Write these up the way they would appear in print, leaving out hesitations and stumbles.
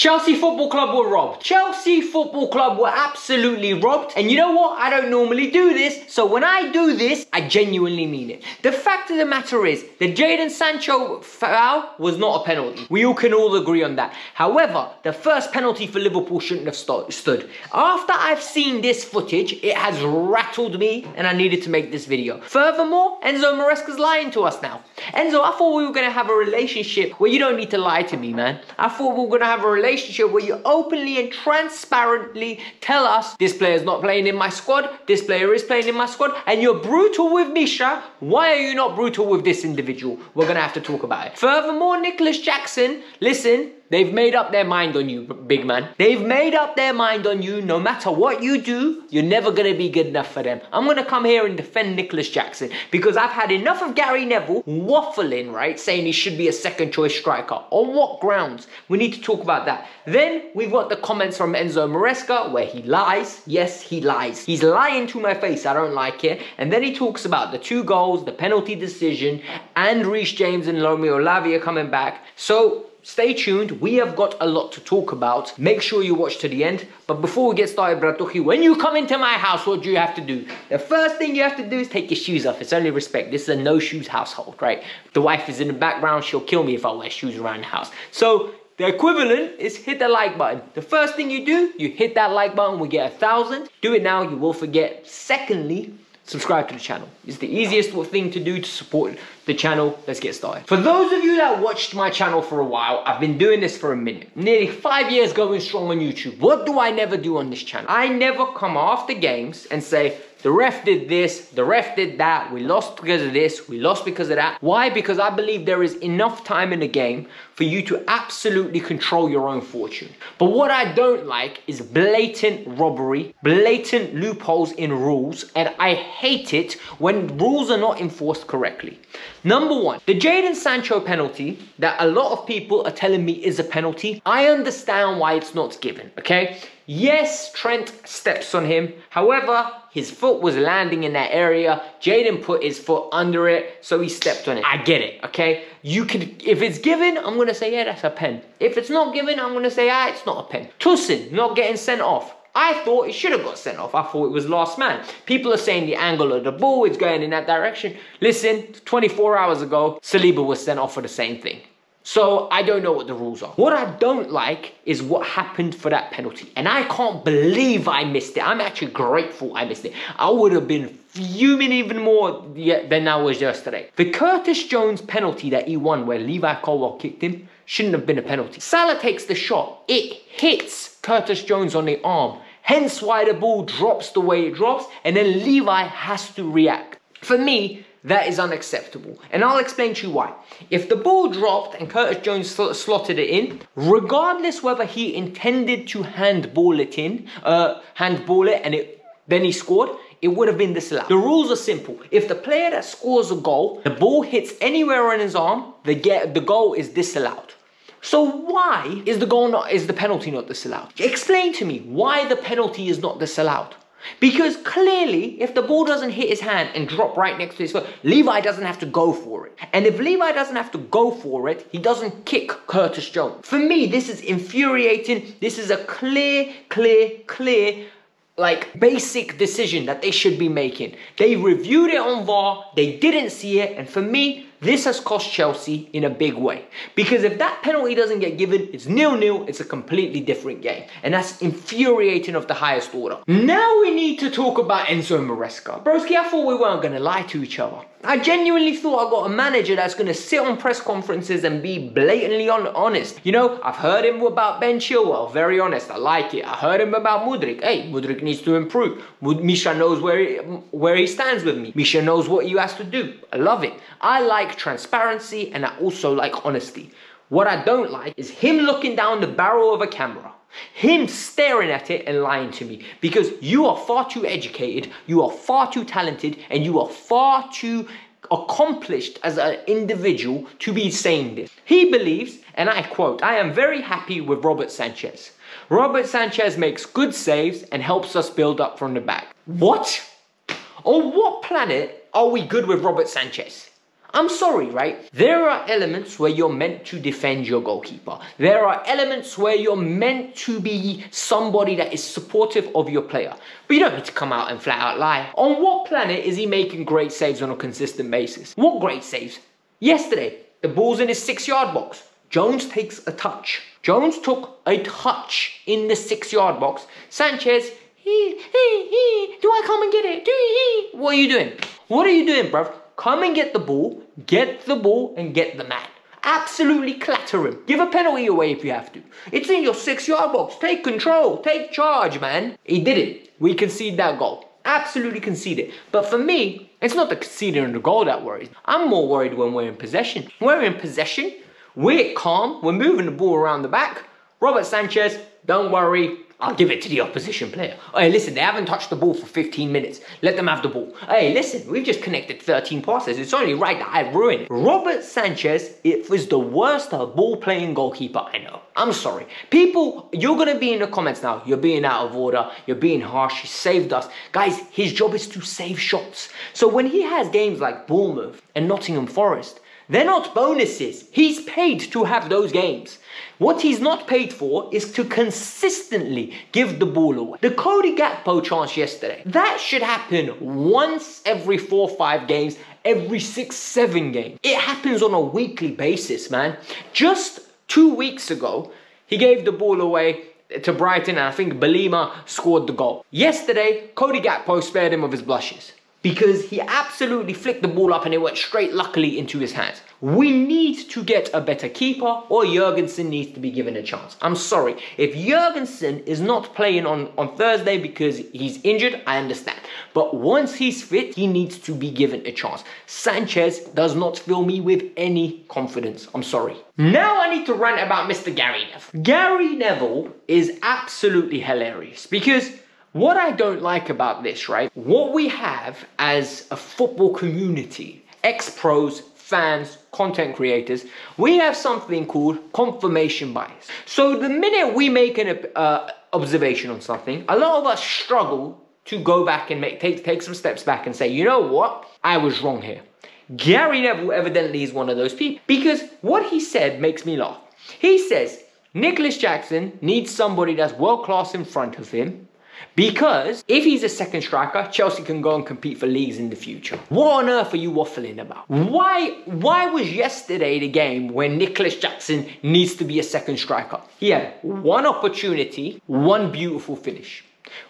Chelsea Football Club were robbed. Chelsea Football Club were absolutely robbed. And you know what? I don't normally do this. So when I do this, I genuinely mean it. The fact of the matter is, the Jadon Sancho foul was not a penalty. We can all agree on that. However, the first penalty for Liverpool shouldn't have stood. After I've seen this footage, it has rattled me and I needed to make this video. Furthermore, Enzo Maresca's lying to us now. Enzo, I thought we were going to have a relationship where you don't need to lie to me, man. I thought we were going to have a relationship where you openly and transparently tell us this player is not playing in my squad, this player is playing in my squad, and you're brutal with Misha. Why are you not brutal with this individual? We're going to have to talk about it. Furthermore, Nicholas Jackson, listen, they've made up their mind on you, big man. They've made up their mind on you. No matter what you do, you're never going to be good enough for them. I'm going to come here and defend Nicholas Jackson because I've had enough of Gary Neville waffling, right, saying he should be a second choice striker. On what grounds? We need to talk about that. Then we've got the comments from Enzo Maresca where he lies. Yes, he lies. He's lying to my face. I don't like it. And then he talks about the 2 goals, the penalty decision, and Reece James and Romeo Lavia coming back. So stay tuned, we have got a lot to talk about. Make sure you watch to the end. But before we get started, Bratuki, when you come into my house, what do you have to do? The first thing you have to do is take your shoes off. It's only respect. This is a no shoes household, right? The wife is in the background. She'll kill me if I wear shoes around the house. So the equivalent is hit the like button. The first thing you do, you hit that like button. We get 1,000. Do it now, you will forget. Secondly, subscribe to the channel. It's the easiest thing to do to support the channel. Let's get started. For those of you that watched my channel for a while, I've been doing this for a minute. Nearly 5 years going strong on YouTube. What do I never do on this channel? I never come after games and say, the ref did this, the ref did that, we lost because of this, we lost because of that. Why? Because I believe there is enough time in the game for you to absolutely control your own fortune. But what I don't like is blatant robbery, blatant loopholes in rules, and I hate it when rules are not enforced correctly. Number 1, the Jadon Sancho penalty that a lot of people are telling me is a penalty. I understand why it's not given, okay? Yes, Trent steps on him. However, his foot was landing in that area. Jadon put his foot under it, so he stepped on it. I get it, okay? You could, if it's given, I'm going to say, yeah, that's a pen. If it's not given, I'm going to say, ah, it's not a pen. Tosin not getting sent off. I thought it should have got sent off. I thought it was last man. People are saying the angle of the ball is going in that direction. Listen, 24 hours ago, Saliba was sent off for the same thing. So I don't know what the rules are. What I don't like is what happened for that penalty. And I can't believe I missed it. I'm actually grateful I missed it. I would have been fuming even more than I was yesterday. The Curtis Jones penalty that he won where Levi Colwill kicked him shouldn't have been a penalty. Salah takes the shot. It hits Curtis Jones on the arm. Hence why the ball drops the way it drops. And then Levi has to react. For me, that is unacceptable. And I'll explain to you why. If the ball dropped and Curtis Jones slotted it in, regardless whether he intended to handball it and then he scored, it would have been disallowed. The rules are simple. If the player that scores a goal, the ball hits anywhere on his arm, the goal is disallowed. So why is the penalty not disallowed? Explain to me why the penalty is not disallowed. Because clearly, if the ball doesn't hit his hand and drop right next to his foot, Levi doesn't have to go for it. And if Levi doesn't have to go for it, he doesn't kick Curtis Jones. For me, this is infuriating. This is a clear, like, basic decision that they should be making. They reviewed it on VAR, they didn't see it, and for me, this has cost Chelsea in a big way. Because if that penalty doesn't get given, it's 0-0, it's a completely different game. And that's infuriating of the highest order. Now we need to talk about Enzo Maresca. Broski, I thought we weren't going to lie to each other. I genuinely thought I got a manager that's going to sit on press conferences and be blatantly honest. You know, I've heard him about Ben Chilwell, very honest, I like it. I heard him about Mudryk. Hey, Mudryk needs to improve. Misha knows where he stands with me. Misha knows what he has to do. I love it. I like transparency and I also like honesty. What I don't like is him looking down the barrel of a camera. Him staring at it and lying to me, because you are far too educated, you are far too talented, and you are far too accomplished as an individual to be saying this. He believes, and I quote, "I am very happy with Robert Sanchez. Robert Sanchez makes good saves and helps us build up from the back." What? On what planet are we good with Robert Sanchez? I'm sorry, right? There are elements where you're meant to defend your goalkeeper. There are elements where you're meant to be somebody that is supportive of your player. But you don't need to come out and flat out lie. On what planet is he making great saves on a consistent basis? What great saves? Yesterday, the ball's in his 6-yard box. Jones takes a touch. Jones took a touch in the 6-yard box. Sanchez, do I come and get it? What are you doing? What are you doing, bruv? Come and get the ball, and get the man. Absolutely clatter him. Give a penalty away if you have to. It's in your 6-yard box. Take control. Take charge, man. He did it. We concede that goal. Absolutely conceded. But for me, it's not the conceding of the goal that worries. I'm more worried when we're in possession. We're in possession. We're calm. We're moving the ball around the back. Robert Sanchez, don't worry. I'll give it to the opposition player. Hey, listen, they haven't touched the ball for 15 minutes. Let them have the ball. Hey, listen, we've just connected 13 passes. It's only right that I ruin it. Robert Sanchez, it was the worst ball-playing goalkeeper I know. I'm sorry. People, you're going to be in the comments now. You're being out of order. You're being harsh. He saved us. Guys, his job is to save shots. So when he has games like Bournemouth and Nottingham Forest, they're not bonuses. He's paid to have those games. What he's not paid for is to consistently give the ball away. The Cody Gakpo chance yesterday, that should happen once every 4 or 5 games, every 6, 7 games. It happens on a weekly basis, man. Just 2 weeks ago, he gave the ball away to Brighton and I think Belima scored the goal. Yesterday, Cody Gakpo spared him of his blushes, because he absolutely flicked the ball up and it went straight, luckily, into his hands. We need to get a better keeper, or Jurgensen needs to be given a chance. I'm sorry. If Jurgensen is not playing on Thursday because he's injured, I understand. But once he's fit, he needs to be given a chance. Sanchez does not fill me with any confidence. I'm sorry. Now I need to rant about Mr. Gary Neville. Gary Neville is absolutely hilarious because what I don't like about this, right? What we have as a football community, ex-pros, fans, content creators, we have something called confirmation bias. So the minute we make an observation on something, a lot of us struggle to go back and take some steps back and say, you know what? I was wrong here. Gary Neville evidently is one of those people, because what he said makes me laugh. He says, Nicholas Jackson needs somebody that's world-class in front of him, because if he's a second striker, Chelsea can go and compete for leagues in the future. What on earth are you waffling about? Why was yesterday the game when Nicholas Jackson needs to be a second striker? He had one opportunity, one beautiful finish.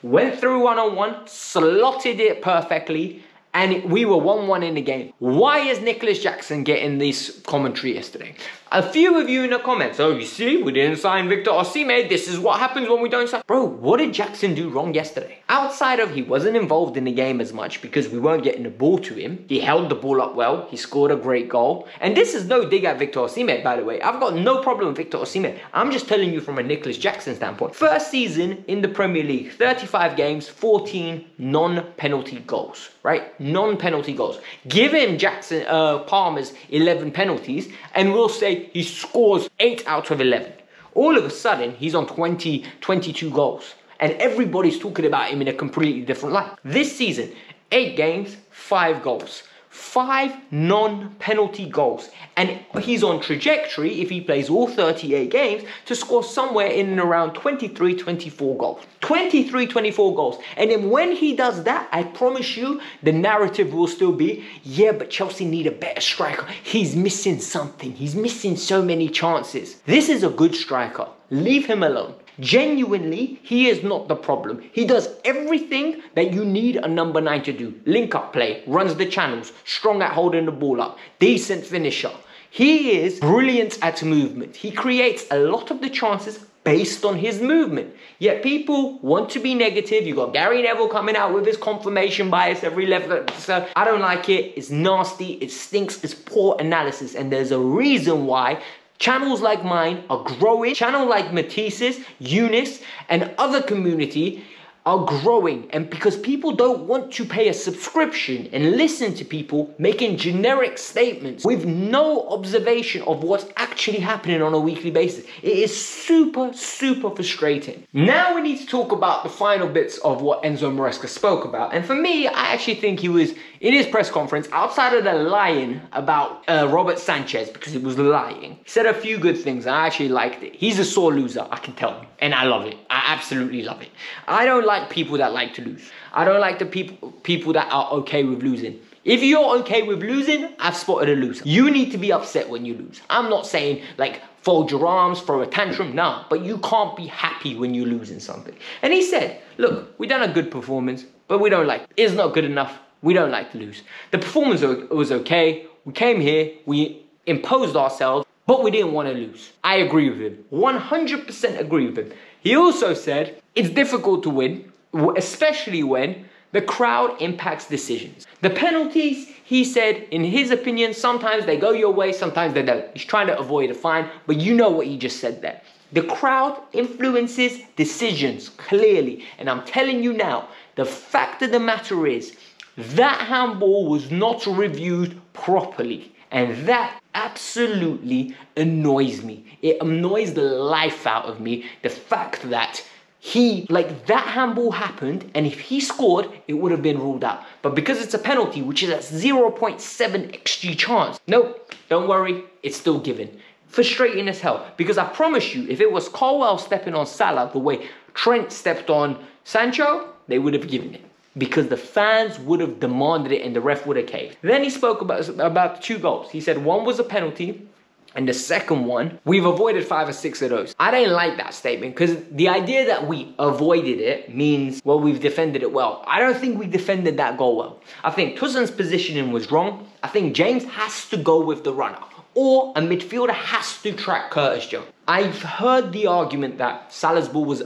Went through one-on-one, slotted it perfectly, and we were 1-1 in the game. Why is Nicholas Jackson getting this commentary yesterday? A few of you in the comments, oh, you see, we didn't sign Victor Osimhen. This is what happens when we don't sign. Bro, what did Jackson do wrong yesterday? Outside of he wasn't involved in the game as much because we weren't getting the ball to him. He held the ball up well. He scored a great goal. And this is no dig at Victor Osimhen, by the way. I've got no problem with Victor Osimhen. I'm just telling you from a Nicholas Jackson standpoint. First season in the Premier League, 35 games, 14 non-penalty goals, right? Non-penalty goals. Give him Jackson, Palmer's 11 penalties and we'll say he scores 8 out of 11. All of a sudden, he's on 22 goals. And everybody's talking about him in a completely different light. This season, 8 games, 5 goals. 5 non-penalty goals. And he's on trajectory, if he plays all 38 games, to score somewhere in and around 23, 24 goals. 23, 24 goals. And then when he does that, I promise you, the narrative will still be, yeah, but Chelsea need a better striker. He's missing something. He's missing so many chances. This is a good striker. Leave him alone. Genuinely, he is not the problem. He does everything that you need a number 9 to do. Link up play, runs the channels, strong at holding the ball up, decent finisher. He is brilliant at movement. He creates a lot of the chances based on his movement. Yet people want to be negative. You've got Gary Neville coming out with his confirmation bias every level. So I don't like it. It's nasty. It stinks. It's poor analysis. And there's a reason why channels like mine are growing. Channels like Matisse's, Eunice, and other community are growing. And because people don't want to pay a subscription and listen to people making generic statements with no observation of what's actually happening on a weekly basis. It is super, super frustrating. Now we need to talk about the final bits of what Enzo Maresca spoke about. And for me, I actually think he was in his press conference, outside of the lying about Robert Sanchez, because it was lying, he said a few good things, and I actually liked it. He's a sore loser, I can tell, and I love it. I absolutely love it. I don't like people that like to lose. I don't like the people that are okay with losing. If you're okay with losing, I've spotted a loser. You need to be upset when you lose. I'm not saying like fold your arms, throw a tantrum, nah, but you can't be happy when you lose in something. And he said, look, we done a good performance, but we don't like, it's not good enough. We don't like to lose. The performance was okay. We came here, we imposed ourselves, but we didn't want to lose. I agree with him, 100% agree with him. He also said, it's difficult to win, especially when the crowd impacts decisions. The penalties, he said, in his opinion, sometimes they go your way, sometimes they don't. He's trying to avoid a fine, but you know what he just said there. The crowd influences decisions clearly. And I'm telling you now, the fact of the matter is, that handball was not reviewed properly. And that absolutely annoys me. It annoys the life out of me, the fact that that handball happened, and if he scored, it would have been ruled out. But because it's a penalty, which is a 0.7 XG chance, nope, don't worry, it's still given. Frustrating as hell, because I promise you, if it was Colwell stepping on Salah the way Trent stepped on Sancho, they would have given it. Because the fans would have demanded it and the ref would have caved. Then he spoke about the 2 goals. He said one was a penalty, and the second one, we've avoided 5 or 6 of those. I didn't like that statement, because the idea that we avoided it means, well, we've defended it well. I don't think we defended that goal well. I think Toussaint's positioning was wrong. I think James has to go with the runner, or a midfielder has to track Curtis Jones. I've heard the argument that Salah's ball was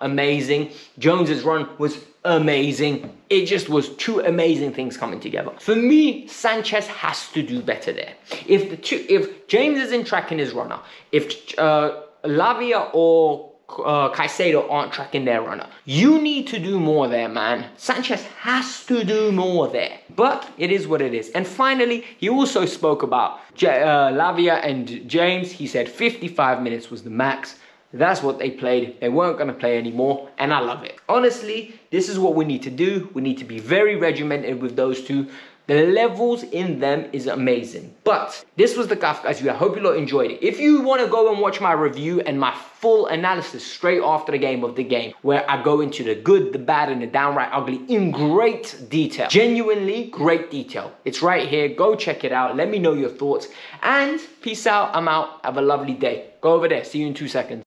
amazing, Jones's run was amazing. It just was 2 amazing things coming together. For me, Sanchez has to do better there. If James isn't tracking his runner, if Lavia or Caicedo aren't tracking their runner, you need to do more there, man. Sanchez has to do more there. But it is what it is. And finally, he also spoke about Lavia and James. He said 55 minutes was the max. That's what they played. They weren't going to play anymore, and I love it. Honestly, this is what we need to do. We need to be very regimented with those 2. The levels in them is amazing. But this was the Kavkas View. I hope you lot enjoyed it. If you want to go and watch my review and my full analysis straight after the game, where I go into the good, the bad, and the downright ugly in great detail. Genuinely great detail. It's right here. Go check it out. Let me know your thoughts. And peace out. I'm out. Have a lovely day. Go over there. See you in 2 seconds.